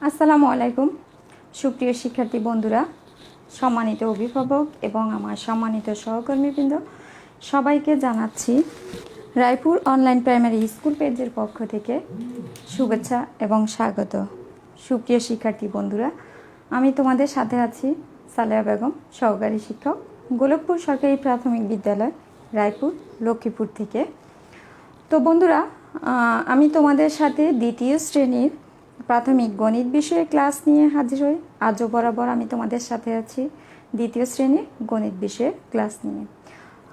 আসসালামু আলাইকুম সুপ্রিয় শিক্ষার্থী বন্ধুরা, সম্মানিত অভিভাবক এবং আমার সম্মানিত সহকর্মীবৃন্দ, সবাইকে জানাচ্ছি রায়পুর অনলাইন প্রাইমারি স্কুল পেজের পক্ষ থেকে শুভেচ্ছা এবং স্বাগত। সুপ্রিয় শিক্ষার্থী বন্ধুরা, আমি তোমাদের সাথে আছি সালেহা বেগম, সহকারী শিক্ষক, গোলকপুর সরকারি প্রাথমিক বিদ্যালয়, রায়পুর, লক্ষ্মীপুর থেকে। তো বন্ধুরা, আমি তোমাদের সাথে দ্বিতীয় শ্রেণীর প্রাথমিক গণিত বিষয়ে ক্লাস নিয়ে হাজির হই। আজও বরাবর আমি তোমাদের সাথে আছি দ্বিতীয় শ্রেণীর গণিত বিষয়ে ক্লাস নিয়ে।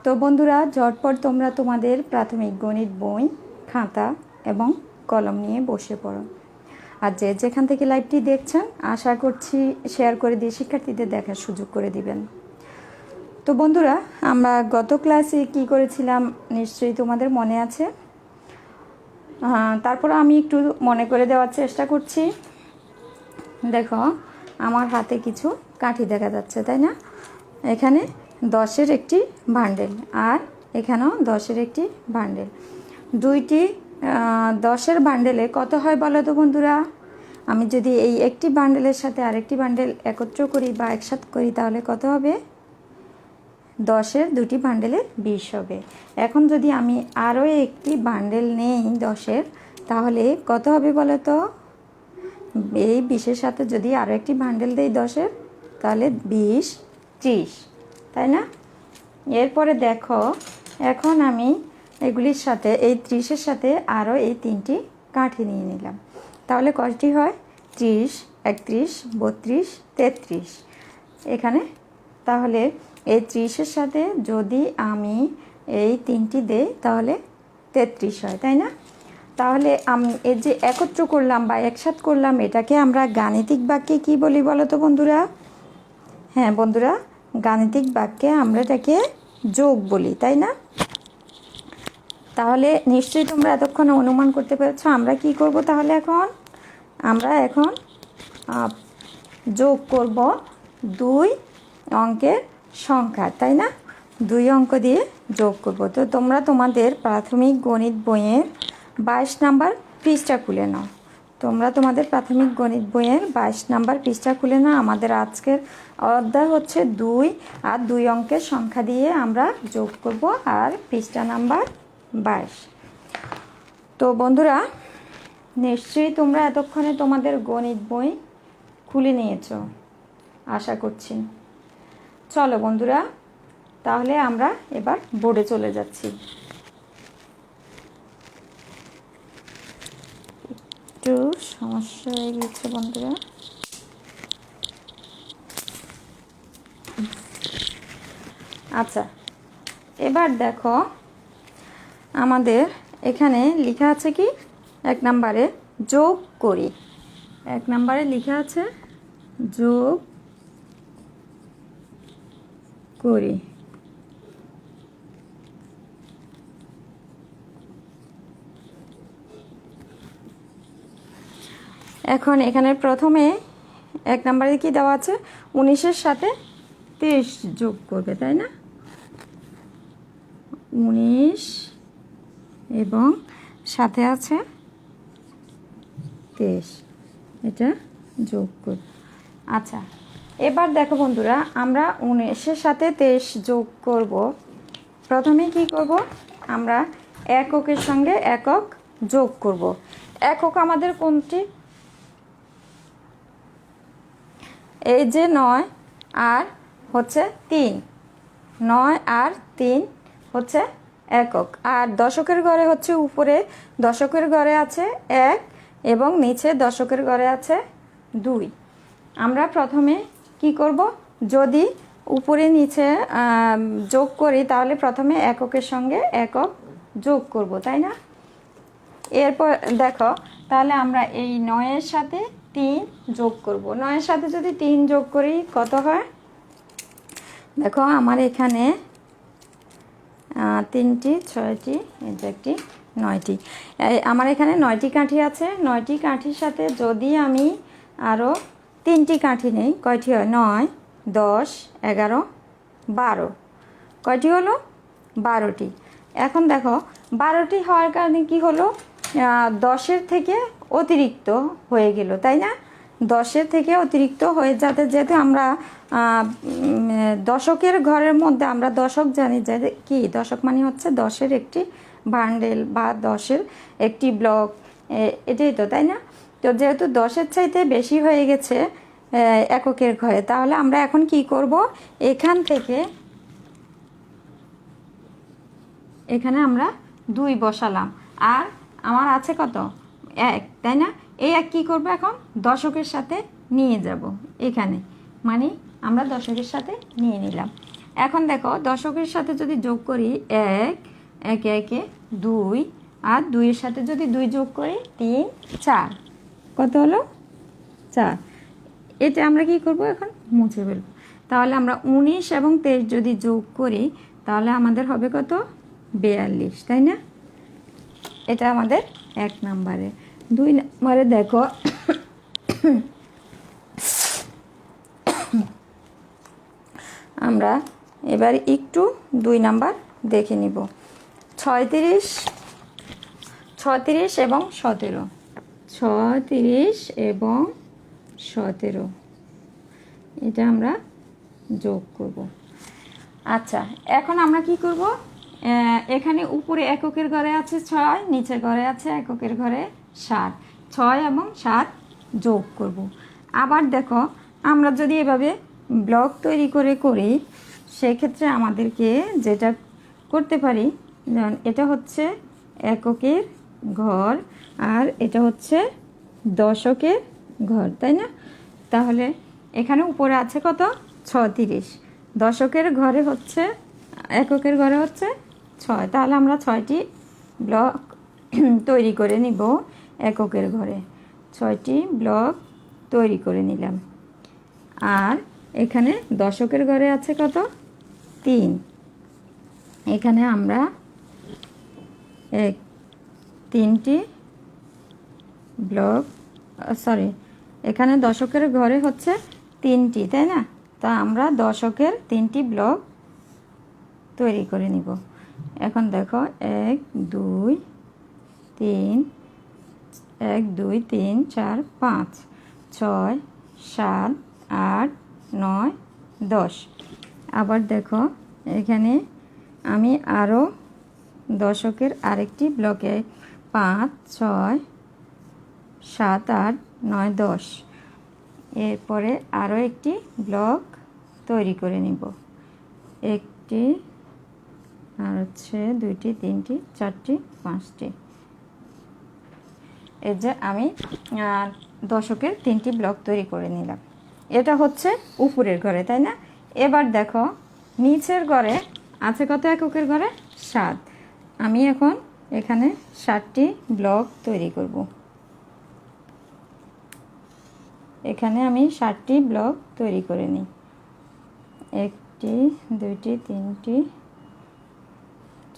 তো বন্ধুরা, ঝটপট তোমরা তোমাদের প্রাথমিক গণিত বই, খাতা এবং কলম নিয়ে বসে পড়ো। আর যেখান থেকে লাইভটি দেখছেন, আশা করছি শেয়ার করে দিয়ে শিক্ষার্থীদের দেখার সুযোগ করে দিবেন। তো বন্ধুরা, আমরা গত ক্লাসে কি করেছিলাম নিশ্চয়ই তোমাদের মনে আছে। তারপর আমি একটু মনে করে দেওয়ার চেষ্টা করছি। দেখো, আমার হাতে কিছু কাঠি দেখা যাচ্ছে, তাই না? এখানে 10-এর একটি বান্ডেল, আর এখানেও 10-এর একটি বান্ডেল। দুইটি 10-এর বান্ডেলে কত হয় বলো তো বন্ধুরা? আমি যদি এই একটি বান্ডেলের সাথে আরেকটি বান্ডেল একত্র করি বা একসাথে করি, তাহলে কত হবে? 10-এর দুটি বান্ডেলে 20 হবে। এখন যদি আমি আরও একটি বান্ডেল নেই 10-এর, তাহলে কত হবে বলো তো? এই 20-এর সাথে যদি আরও একটি বান্ডেল দেই 10-এর, তাহলে 20, 30, তাই না? এরপরে দেখো, এখন আমি এগুলির সাথে এই 30-এর সাথে আরও এই 3টি কাঠি নিয়ে নিলাম। তাহলে কয়টি হয়? 30, 31, 32, 33 এখানে। তাহলে এই 30-এর সাথে যদি আমি এই 3টি দেই, তাহলে 33 হয়, তাই না? তাহলে আমি এই যে একত্র করলাম বা একসাথ করলাম, এটাকে আমরা গাণিতিক বাক্যে কি বলি বলো তো বন্ধুরা? হ্যাঁ বন্ধুরা, গাণিতিক বাক্যে আমরা এটাকে যোগ বলি, তাই না? তাহলে নিশ্চয়ই তোমরা এতক্ষণে অনুমান করতে পেরেছো আমরা কি করব। তাহলে আমরা এখন যোগ করব 2 অঙ্কের সংখ্যা, তাই না? 2 অঙ্ক দিয়ে যোগ করব। তো তোমরা তোমাদের প্রাথমিক গণিত বইয়ের 22 নাম্বার পৃষ্ঠা খুলে নাও। তোমরা তোমাদের প্রাথমিক গণিত বইয়ের 22 নাম্বার পৃষ্ঠা খুলে নাও। আমাদের আজকের অধ্যায় হচ্ছে 2 আর 2 অঙ্কের সংখ্যা দিয়ে আমরা যোগ করব, আর পৃষ্ঠা নাম্বার 22। তো বন্ধুরা, নিশ্চয়ই তোমরা এতক্ষণে তোমাদের গণিত বই খুলে নিয়েছো আশা করছি। চলো বন্ধুরা, তাহলে আমরা এবার বোর্ডে চলে যাচ্ছি। একটু সমস্যা হয়ে গেছে বন্ধুরা। আচ্ছা, এবার দেখো, আমাদের এখানে লেখা আছে কি? 1 নম্বরে যোগ করি। 1 নম্বরে লেখা আছে যোগ করি। এখন এখানে প্রথমে 1 নম্বরে কি দেওয়া আছে? 19-এর সাথে 23 যোগ করবে, তাই না? 19 এবং সাথে আছে 23, এটা যোগ করব। আচ্ছা, এবার দেখো বন্ধুরা, আমরা 19-এর সাথে 23 যোগ করব। প্রথমে কি করব? আমরা এককের সঙ্গে একক যোগ করব। একক আমাদের কোনটি? এই যে 9 আর হচ্ছে 3, 9 আর 3 হচ্ছে একক। আর দশকের ঘরে হচ্ছে উপরে দশকের ঘরে আছে 1 এবং নিচে দশকের ঘরে আছে 2। আমরা প্রথমে কি করব? যদি উপরে নিচে যোগ করি, তাহলে প্রথমে এককের সঙ্গে একক যোগ করব, তাই না? এরপর দেখো, তাহলে আমরা এই 9-এর সাথে 3 যোগ করব। 9-এর সাথে যদি 3 যোগ করি কত হয়? দেখো, আমার এখানে 3টি, 6টি, এই যে একটি, 9টি। আমার এখানে 9টি কাঠি আছে। 9টি কাঠির সাথে যদি আমি আরও 3টি কাঠি নেই, কয়টি হয়? 9, 10, 11, 12। কয়টি হলো? 12টি। এখন দেখো, 12টি হওয়ার কারণে কি হলো? 10-এর থেকে অতিরিক্ত হয়ে গেল, তাই না? 10-এর থেকে অতিরিক্ত হয়ে যাতে, যেহেতু আমরা দশকের ঘরের মধ্যে আমরা দশক জানি যে কি, দশক মানে হচ্ছে 10-এর একটি বান্ডেল বা 10-এর একটি ব্লক, এটাই তো, তাই না? তো যেহেতু 10-এর চাইতে বেশি হয়ে গেছে এককের ঘরে, তাহলে আমরা এখন কি করব, এখানে আমরা 2 বসালাম, আর আমার আছে কত, 1, তাই না? এই 1 কী করবো, এখন দশকের সাথে নিয়ে যাব এখানে, মানে আমরা দশকের সাথে নিয়ে নিলাম। এখন দেখো, দশকের সাথে যদি যোগ করি 1, 1 1 2, আর 2-এর সাথে যদি 2 যোগ করি 3 4, কত হলো 4। এটা আমরা কি করব, এখন মুছে ফেলব। তাহলে আমরা 19 এবং 23 যদি যোগ করি তাহলে আমাদের হবে কত, 42, তাই না? এটা আমাদের 1 নম্বরে। 2 নম্বরে দেখো, আমরা এবার একটু 2 নাম্বার দেখে নিব। 36 এবং 17, 36 এবং 17, এটা আমরা যোগ করব। আচ্ছা, এখন আমরা কি করব, এখানে উপরে এককের ঘরে আছে 6, নিচের ঘরে আছে এককের ঘরে 7, 6 এবং 7 যোগ করব। আবার দেখো, আমরা যদি এভাবে ব্লক তৈরি করে করি, সেক্ষেত্রে আমাদেরকে যেটা করতে পারি, যেমন এটা হচ্ছে এককের ঘর আর এটা হচ্ছে দশকের ঘর, তাই না? তাহলে এখানে উপরে আছে কত, 36, দশকের ঘরে হচ্ছে, এককের ঘরে হচ্ছে 6, তাহলে আমরা 6টি ব্লক তৈরি করে নিব এককের ঘরে, 6টি ব্লক তৈরি করে নিলাম। আর এখানে দশকের ঘরে আছে কত, 3, এখানে আমরা 3টি ব্লক, এখানে দশকের ঘরে হচ্ছে 3টি, তাই না? তা আমরা দশকের 3টি ব্লক তৈরি করে নিব। এখন দেখো, 1 2 3, 1 2 3 4 5 6 7 8 9 10। আবার দেখো, এখানে আমি আরও দশকের আরেকটি ব্লকে 5 6 7 8 9 10, এরপরে আরও একটি ব্লক তৈরি করে নিব, একটি, আর হচ্ছে 2টি 3টি 4টি 5টি। এই যে আমি দশকের 3টি ব্লক তৈরি করে নিলাম। এটা হচ্ছে উপরের ঘরে, তাই না? এবার দেখো, নিচের ঘরে আছে কত, এককের ঘরে 7, আমি এখন এখানে 7টি ব্লক তৈরি করব। এখানে আমি 7টি ব্লক তৈরি করে নিই, 1টি 2টি 3টি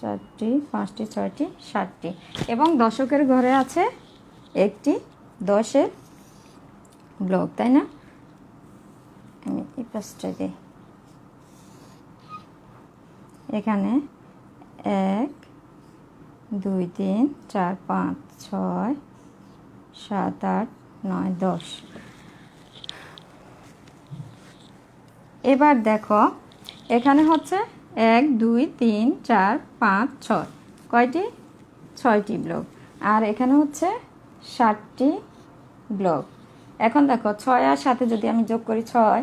4টি 5টি 6টি 7টি, এবং দশকের ঘরে আছে একটি 10-এর ব্লক, তাই না? আমি এই পাশটা দিই, এখানে 1 2 3 4 5 6 7 8 9 10। এবার দেখো, এখানে হচ্ছে 1 2 3 4 5 6, কয়টি, 6টি ব্লক, আর এখানে হচ্ছে 7টি ব্লক। এখন দেখো, 6 আর 7 যদি আমি যোগ করি, 6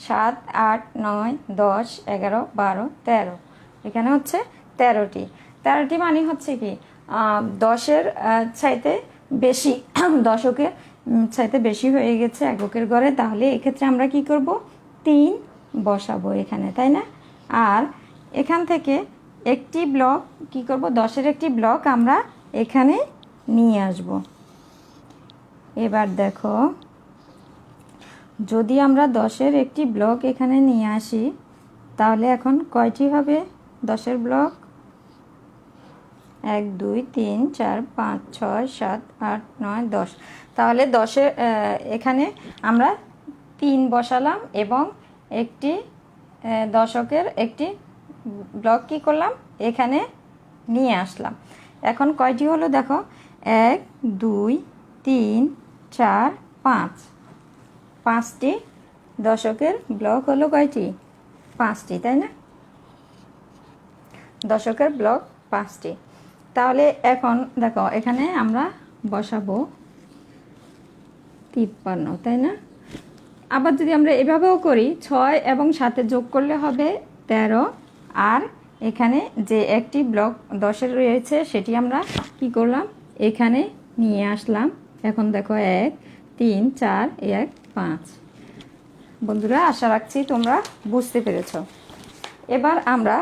7 8 9 10 11 12 13, এখানে হচ্ছে 13টি মানে হচ্ছে কি, 10-এর চাইতে বেশি, দশকের চাইতে বেশি হয়ে গেছে এককের ঘরে, তাহলে এক্ষেত্রে আমরা কি করব, 3 বসাবো এখানে, তাই না? আর এখান থেকে একটি ব্লক কি করব, 10-এর একটি ব্লক আমরা এখানে নিয়ে আসব। এবার দেখো, যদি আমরা 10-এর একটি ব্লক এখানে নিয়ে আসি, তাহলে এখন কয়টি হবে 10-এর ব্লক, 1 2 3 4 5 6 7 8 9 10। তাহলে 10-এর এখানে আমরা 3 বসালাম এবং একটি দশকের একটি ব্লক কি করলাম, এখানে নিয়ে আসলাম। এখন কয়টি হলো দেখো, 1 2 3 4 5, 5টি দশকের ব্লক হলো কয়টি? 5টি, তাই না? দশকের ব্লক 5টি। তাহলে এখন দেখো এখানে আমরা বসাবো 53, তাই না? আবার যদি আমরা এভাবেও করি 6 এবং 7 যোগ করলে হবে 13, আর এখানে যে একটি ব্লক 10-এর রয়েছে সেটি আমরা কি করলাম, এখানে নিয়ে আসলাম। এখন দেখো 1 3 4 1 5। বন্ধুরা, আশা রাখছি তোমরা বুঝতে পেরেছ। এবার আমরা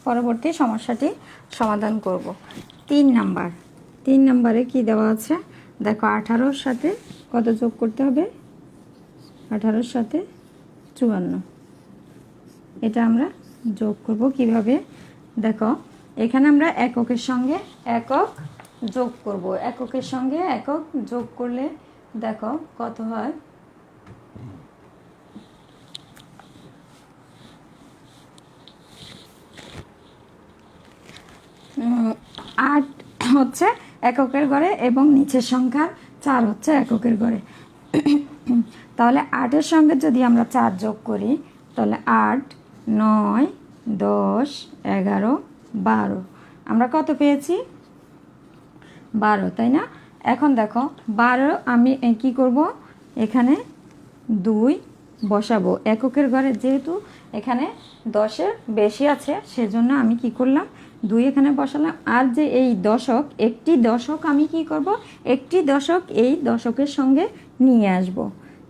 পরবর্তী সমস্যাটি সমাধান করব। 3 নাম্বারে কি দেওয়া আছে দেখো, 18-র সাথে কত যোগ করতে হবে? 18-র সাথে 54। এটা আমরা যোগ করব কিভাবে দেখো, এখানে আমরা এককের সঙ্গে একক যোগ করব। এককের সঙ্গে একক যোগ করলে দেখো কত হয়। 8 হচ্ছে এককের ঘরে এবং নিচের সংখ্যা 4 হচ্ছে এককের ঘরে। তাহলে 8-এর সঙ্গে যদি আমরা 4 যোগ করি তাহলে 8 9 10 11 12। আমরা কত পেয়েছি? 12, তাই না? এখন দেখো 12 আমি কি করব, এখানে 2 বসাবো এককের ঘরে। যেহেতু এখানে 10-এর বেশি আছে সেজন্য আমি কি করলাম, 2 এখানে বসালাম। আর যে এই দশক, একটি দশক আমি কি করব, একটি দশক এই দশকের সঙ্গে নিয়ে আসব।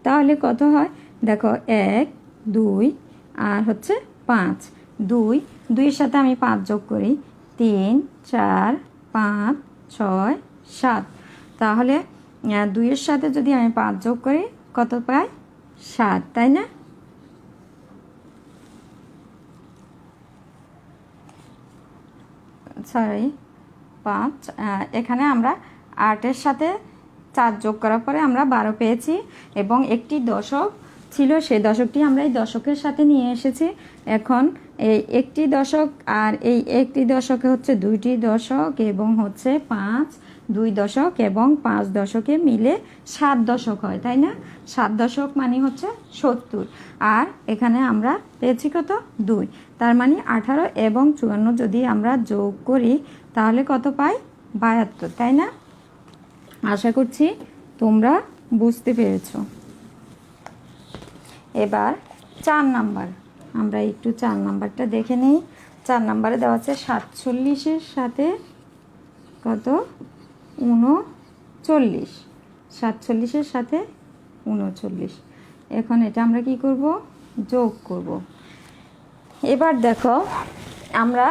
তাহলে কত হয় দেখো, 1 2 আর হচ্ছে 5। 2-এর সাথে আমি 5 যোগ করি, 3 4 5 6 7। তাহলে 2-এর সাথে যদি আমি 5 যোগ করি কত পাই? 7, তাই না? সরি 5। এখানে আমরা 8-এর সাথে 4 যোগ করার পরে আমরা 12 পেয়েছি এবং একটি দশক ছিল, সেই দশকটি আমরা এই দশকের সাথে নিয়ে এসেছি। এখন এই একটি দশক আর এই একটি দশকে হচ্ছে 2টি দশক এবং হচ্ছে 5 2 দশক এবং 5 দশকে মিলে 7 দশক হয়, তাই না? 7 দশক মানে হচ্ছে 70। আর এখানে আমরা পেয়েছি কত? 2। তার মানে 18 এবং 54 যদি আমরা যোগ করি তাহলে কত পাই? 72, তাই না? আশা করছি তোমরা বুঝতে পেরেছ। এবার 4 নাম্বার, আমরা একটু 4 নাম্বারটা দেখে নিই। 4 নাম্বারে দেওয়া আছে 47-এর সাথে কত? 39। 47-এর সাথে 39। এখন এটা আমরা কি করব? যোগ করব। এবার দেখো আমরা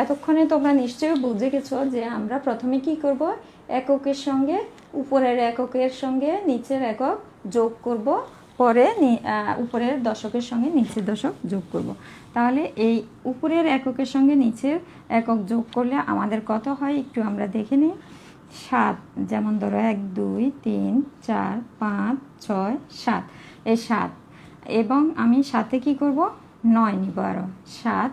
এতক্ষণে তোমরা নিশ্চয়ই বুঝে গেছো যে আমরা প্রথমে কি করব, এককের সঙ্গে উপরের এককের সঙ্গে নিচের একক যোগ করব, পরে উপরের দশকের সঙ্গে নিচের দশক যোগ করব। তাহলে এই উপরের এককের সঙ্গে নিচের একক যোগ করলে আমাদের কত হয় একটু আমরা দেখে নিই। 7, যেমন ধরো 1 2 3 4 5 6 7, এই 7 এবং আমি সাথে কি করব? 9 নিব আরও। 7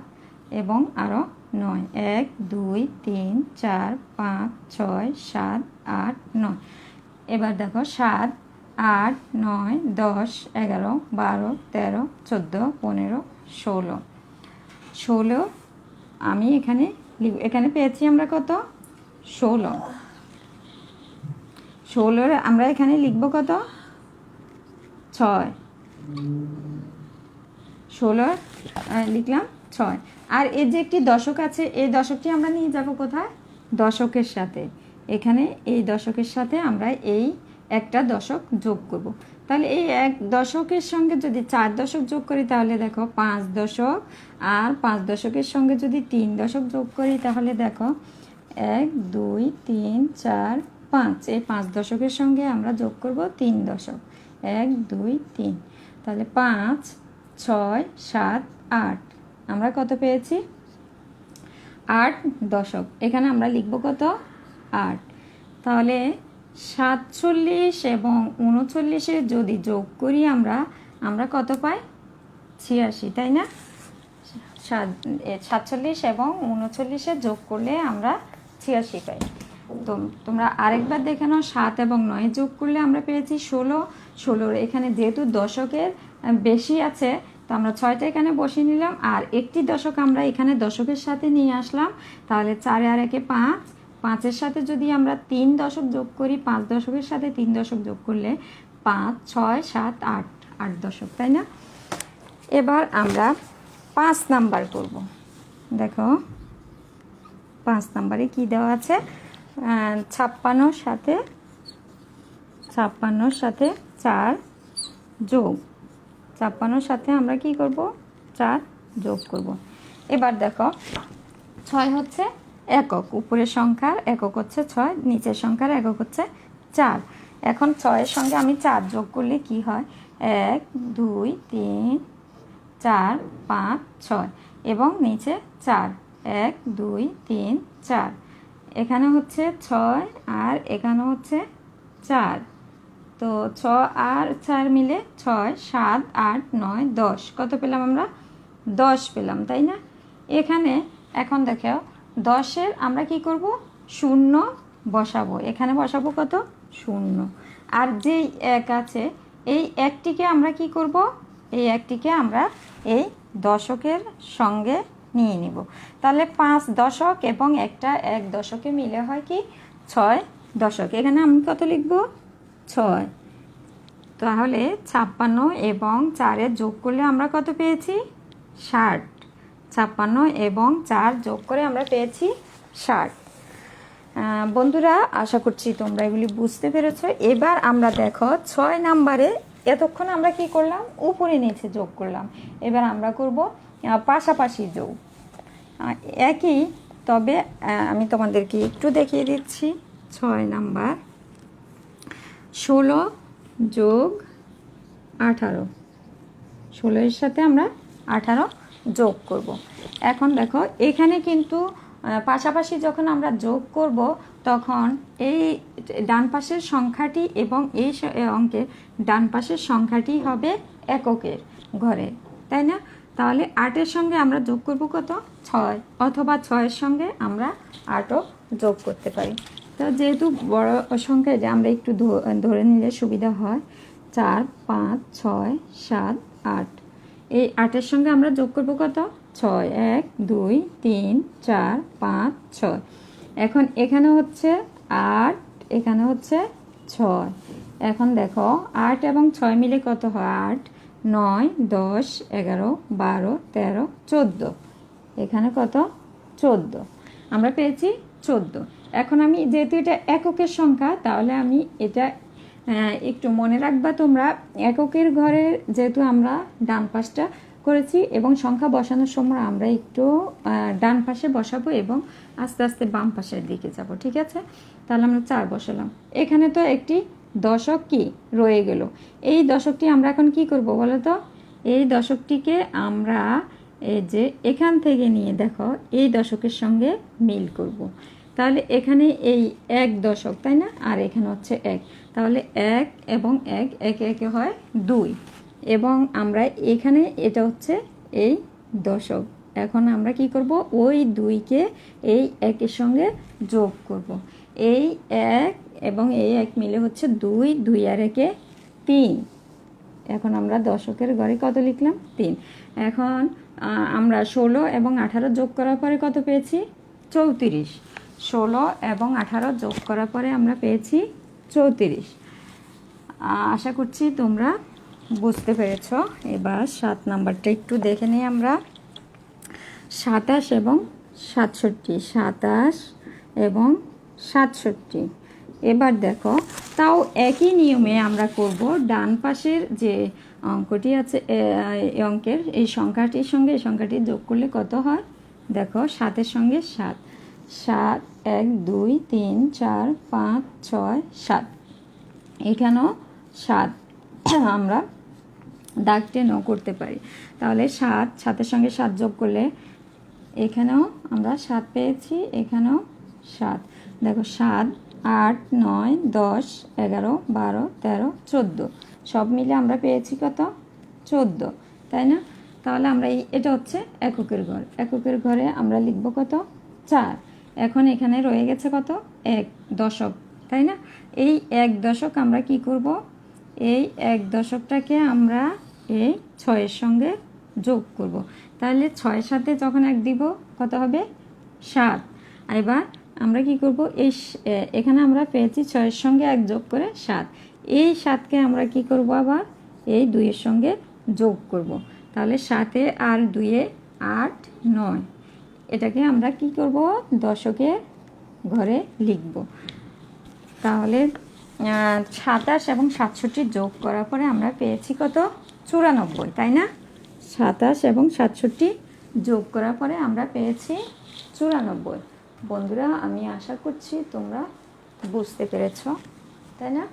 এবং আরও 9, 1 2 3 4 5 6 7 8 9। এবার দেখো 7 8 9 10 11 12 13 14 15 16। 16 আমি এখানে পেয়েছি আমরা কত? 16। 16 আমরা এখানে লিখব কত? 6। 16 লিখলাম 6। আর এই যে একটি দশক আছে, এই দশকটি আমরা নিয়ে যাব কোথায়? দশকের সাথে। এখানে এই দশকের সাথে আমরা এই একটা দশক যোগ করব। তাহলে এই এক দশকের সঙ্গে যদি 4 দশক যোগ করি তাহলে দেখো 5 দশক, আর 5 দশকের সঙ্গে যদি 3 দশক যোগ করি তাহলে দেখো 1 2 3 4 5। এই 5 দশকের সঙ্গে আমরা যোগ করব 3 দশক, 1 2 3। তাহলে 5 6 7 8। আমরা কত পেয়েছি? 8 দশক। এখানে আমরা লিখব কত? 8। তাহলে 47 এবং 39 যদি যোগ করি আমরা কত পাই? 86, তাই না? 47 এবং 39 যোগ করলে আমরা 86 পাই। তো তোমরা আরেকবার দেখে নাও, 7 এবং 9 যোগ করলে আমরা পেয়েছি 16। এখানে যেহেতু দশকের বেশি আছে, তো আমরা 6টা এখানে বসিয়ে নিলাম, আর একটি দশক আমরা এখানে দশকের সাথে নিয়ে আসলাম। তাহলে 4 আর 1 5, 5-এর সাথে যদি আমরা 3 দশক যোগ করি, 5 দশকের সাথে 3 দশক যোগ করলে 5, 6, 7, 8, 8 দশক, তাই না? এবার আমরা 5 নাম্বার করব। দেখো 5 নাম্বারে কি দেওয়া আছে, 56 সাথে 4 যোগ, 56 সাথে আমরা কি করব, 4 যোগ করব। এবার দেখো 6 হচ্ছে একক, উপরের সংখ্যার একক হচ্ছে 6, নিচের সংখ্যার একক হচ্ছে 4। এখন 6-এর সঙ্গে আমি 4 যোগ করলে কি হয়, 1, 2, 3, 4, 5, 6 এবং নিচে 4, 1, 2, 3, 4। এখানে হচ্ছে 6 আর এখানে হচ্ছে 4। তো 6 আর 4 মিলে 6, 7, 8, 9, 10। কত পেলাম আমরা, 10 পেলাম, তাই না? এখানে এখন দেখো 10-এর আমরা কি করব, 0 বসাবো। এখানে বসাবো কত, 0। আর যেই 1 আছে, এই 1টিকে আমরা কি করব, এই 1টিকে আমরা এই দশকের সঙ্গে নিয়ে নিব। তাহলে 5 দশক এবং একটা 1 দশকে মিলে হয় কি, 6 দশক। এখানে আমি কত লিখব, 6। তাহলে 56 এবং 4-এর যোগ করলে আমরা কত পেয়েছি, 60। 56 এবং 4 যোগ করে আমরা পেয়েছি 60। বন্ধুরা, আশা করছি তোমরা এগুলি বুঝতে পেরেছো। এবার আমরা দেখো 6 নাম্বারে এতক্ষণ আমরা কি করলাম, উপরে নিচে যোগ করলাম। এবার আমরা করব পাশাপাশি যোগ, একই, তবে আমি তোমাদেরকে একটু দেখিয়ে দিচ্ছি। 6 নাম্বার 16 যোগ 18, 16-এর সাথে আমরা 18 যোগ করব। এখন দেখো এখানে কিন্তু পাশাপাশি যখন আমরা যোগ করব, তখন এই ডান পাশের সংখ্যাটি এবং এই অঙ্কের ডান পাশের সংখ্যাটি হবে এককের ঘরে, তাই না? তাহলে 8-এর সঙ্গে আমরা যোগ করব কত, 6, অথবা 6-এর সঙ্গে আমরা 8ও যোগ করতে পারি। তো যেহেতু বড় সংখ্যা, যে আমরা একটু ধরে নিলে সুবিধা হয়, 4, 5, 6, 7, 8। এই 8-এর সঙ্গে আমরা যোগ করব কত, 6, 1, 2, 3, 4, 5, 6। এখন এখানে হচ্ছে 8, এখানে হচ্ছে 6। এখন দেখো 8 এবং 6 মিলে কত হয়, 8, 9, 10, 11, 12, 13, 14। এখানে কত, 14। আমরা পেয়েছি 14। এখন আমি যেহেতু এটা এককের সংখ্যা, তাহলে আমি এটা একটু মনে রাখবা তোমরা, এককের ঘরে যেহেতু আমরা ডান পাশটা করেছি এবং সংখ্যা বসানোর সময় আমরা একটু ডান পাশে বসাবো এবং আস্তে আস্তে বাম পাশের দিকে যাব, ঠিক আছে? তাহলে আমরা 4 বসালাম। এখানে তো একটি দশক কি রয়ে গেল, এই দশকটি আমরা এখন কি করব বলো তো, এই দশকটিকে আমরা এই যে এখান থেকে নিয়ে দেখো এই দশকের সঙ্গে মিল করব। তাহলে এখানে এই 1 দশক, তাই না? আর এখানে হচ্ছে 1, তাহলে 1 এবং 1 একে একে হয় 2, এবং আমরা এখানে এটা হচ্ছে এই দশক। এখন আমরা কি করব, ওই 2কে এই 1-এর সঙ্গে যোগ করব। এই 1 এবং এই 1 মিলে হচ্ছে 2, 2 আর 1-এ 3। এখন আমরা দশকের ঘরে কত লিখলাম, 3। এখন আমরা 16 এবং 18 যোগ করার পরে কত পেয়েছি, 34। 16 এবং 18 যোগ করার পরে আমরা পেয়েছি 34। আশা করছি তোমরা বুঝতে পেরেছ। এবার 7 নাম্বারটা একটু দেখে নিই আমরা। 27 এবং 67, 27 এবং 67। এবার দেখো, তাও একই নিয়মে আমরা করব। ডান পাশের যে অঙ্কটি আছে, অঙ্কের এই সংখ্যাটির সঙ্গে এই সংখ্যাটি যোগ করলে কত হয়, দেখো 7-এর সঙ্গে 7, 7, 1, 2, 3, 4, 5, 6, 7। এখানেও 7 আমরা দাগ টেনেও করতে পারি। তাহলে 7-7-এর সঙ্গে 7 যোগ করলে এখানেও আমরা 7 পেয়েছি, এখানেও 7। দেখো 7, 8, 9, 10, 11, 12, 13, 14, সব মিলে আমরা পেয়েছি কত, 14, তাই না? তাহলে আমরা এটা হচ্ছে এককের ঘর, এককের ঘরে আমরা লিখব কত 4। এখন এখানে রয়ে গেছে কত 1 দশক, তাই না? এই 1 দশক আমরা কি করব, এই 1 দশকটাকে আমরা এই 6-এর সঙ্গে যোগ করব। তাহলে 6-এর সাথে যখন 1 দিব কত হবে 7। এবার আমরা কি করব, এই এখানে আমরা পেয়েছি 6-এর সঙ্গে 1 যোগ করে 7, এই 7কে আমরা কি করব আবার এই 2-এর সঙ্গে যোগ করব। তাহলে 7 আর 2 8 9, এটাকে আমরা কি করব দশকের ঘরে লিখব। তাহলে 27 এবং 67 যোগ করার পরে আমরা পেয়েছি কত 94, তাই না? 27 এবং 67 যোগ করার পরে আমরা পেয়েছি 94। বন্ধুরা, আমি আশা করছি তোমরা বুঝতে পেরেছ, তাই না?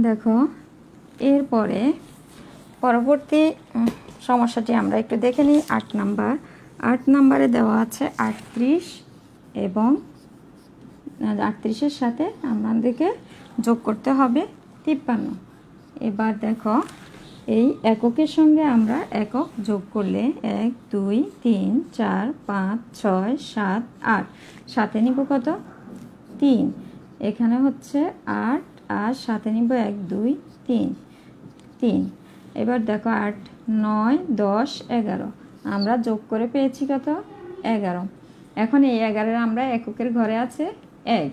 দেখো, এরপরে পরবর্তী সমস্যাটি আমরা একটু দেখে নিই। 8 নাম্বার। 8 নাম্বারে দেওয়া আছে 38 এবং 38-এর সাথে আমাদেরকে যোগ করতে হবে 53। এবার দেখো, এই এককের সঙ্গে আমরা একক যোগ করলে 1 2 3 4 5 6 7 8, সাথে নিব কত 3। এখানে হচ্ছে 8 আর সাথে নিব 1 2 3 3। এবার দেখো 8 9 10 11, আমরা যোগ করে পেয়েছি কত 11। এখন এই 11 আমরা এককের ঘরে আছে 1,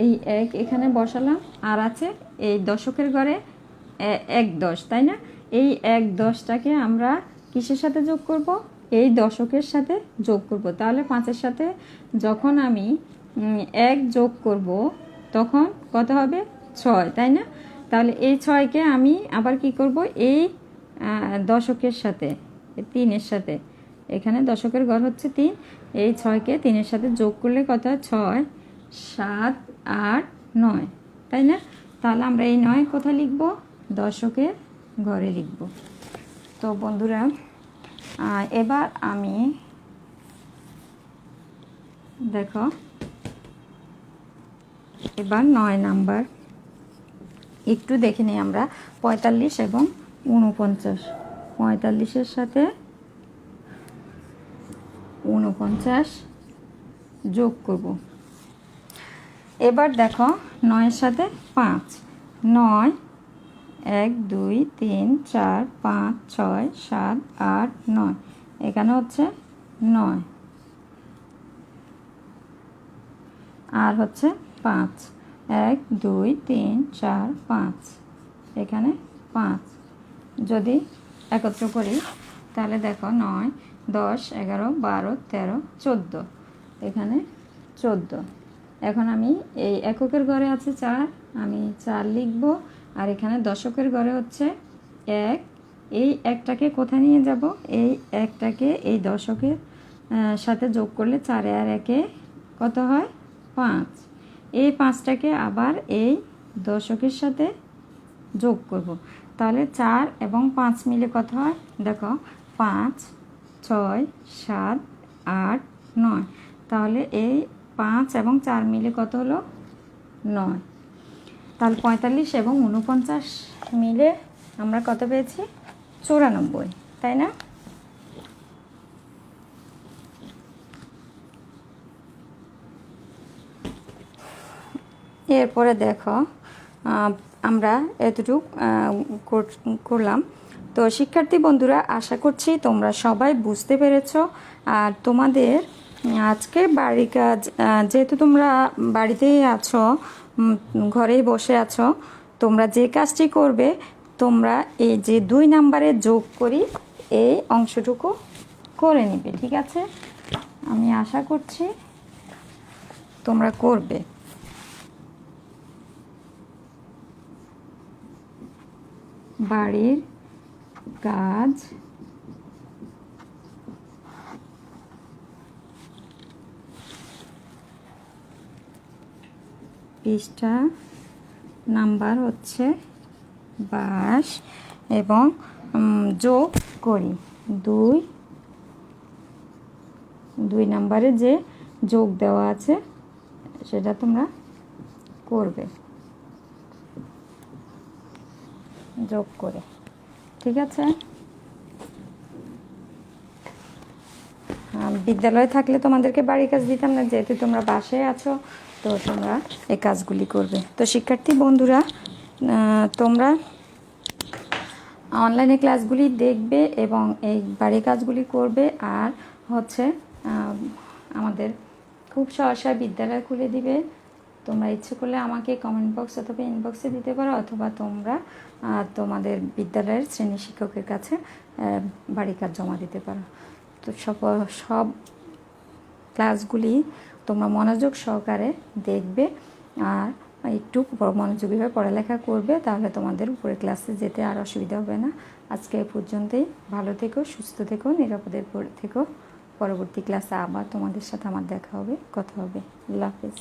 এই 1 এখানে বসালাম, আর আছে এই দশকের ঘরে 1 10, তাই না? এই 1 10টাকে আমরা কিসের সাথে যোগ করব, এই দশকের সাথে যোগ করব। তাহলে 5-এর সাথে যখন আমি 1 যোগ করব তখন কত হবে 6, তাই না? তাহলে এই 6কে আমি আবার কি করব, এই দশকের সাথে 3-এর সাথে, এখানে দশকের ঘর হচ্ছে 3, এই 6কে 3-এর সাথে যোগ করলে কত হয় 6 7 8 9, তাই না? তাহলে আমরা এই 9 কোথায় লিখব, দশকের ঘরে লিখব। তো বন্ধুরা, এবার আমি দেখো, এবার 9 নাম্বার একটু দেখে নিই আমরা। 45 এবং 49, 45-এর সাথে 49 যোগ করব। এবার দেখো 9-এর সাথে 5, 9 1 2 3 4 5 6 7 8 9, এখানে হচ্ছে 9 আর হচ্ছে 5, 1 2 3 4 5, এখানে 5। যদি একত্র করি তাহলে দেখো 9 10 11 12 13 14, এখানে 14। এখন আমি এই এককের ঘরে আছে 4, আমি 4 লিখব, আর এখানে দশকের ঘরে হচ্ছে 1, এই একটাকে কোথায় নিয়ে যাব, এই একটাকে এই দশকের সাথে যোগ করলে 4 আর 1 কত হয় 5, এই 5টাকে আবার এই দশকের সাথে যোগ করব। তাহলে 4 এবং 5 মিলে কত হয়, দেখো 5 6 7 8 9, তাহলে এই 5 এবং 4 মিলে কত হলো 9। তাহলে 45 এবং 49 মিলে আমরা কত পেয়েছি 94, তাই না? এরপরে দেখো, আমরা এতটুকু করলাম। তো শিক্ষার্থী বন্ধুরা, আশা করছি তোমরা সবাই বুঝতে পেরেছো। আর তোমাদের আজকে বাড়ির কাজ, যেহেতু তোমরা বাড়িতেই আছো, ঘরেই বসে আছো, তোমরা যে কাজটি করবে, তোমরা এই যে 2 নাম্বারে যোগ করি এই অংশটুকু করে নিবে, ঠিক আছে? আমি আশা করছি তোমরা করবে। বাড়ির কাজ পৃষ্ঠা নাম্বার হচ্ছে 22 এবং যোগ করি 2 নাম্বারে যে যোগ দেওয়া আছে সেটা তোমরা করবে যোগ করে, ঠিক আছে। বিদ্যালয়ে থাকলে তোমাদেরকে বাড়ির কাজ দিতাম না, যেহেতু তোমরা বাসায় আছো, তো তোমরা এই কাজগুলি করবে। তো শিক্ষার্থী বন্ধুরা, তোমরা অনলাইনে ক্লাসগুলি দেখবে এবং এই বাড়ির কাজগুলি করবে। আর হচ্ছে আমাদের খুব সহসায় বিদ্যালয় খুলে দিবে। তোমরা ইচ্ছে করলে আমাকে কমেন্ট বক্স অথবা ইনবক্সে দিতে পারো, অথবা তোমরা তোমাদের বিদ্যালয়ের শ্রেণী শিক্ষকের কাছে বাড়ির কাজ জমা দিতে পারো। তো সব ক্লাসগুলি তোমরা মনোযোগ সহকারে দেখবে আর একটু মনোযোগীভাবে পড়ালেখা করবে, তাহলে তোমাদের উপরে ক্লাসে যেতে আর অসুবিধা হবে না। আজকে এই পর্যন্তই। ভালো থেকো, সুস্থ থেকো, নিরাপদে থেকো। পরবর্তী ক্লাসে আবার তোমাদের সাথে আমার দেখা হবে, কথা হবে। আল্লাহ হাফেজ।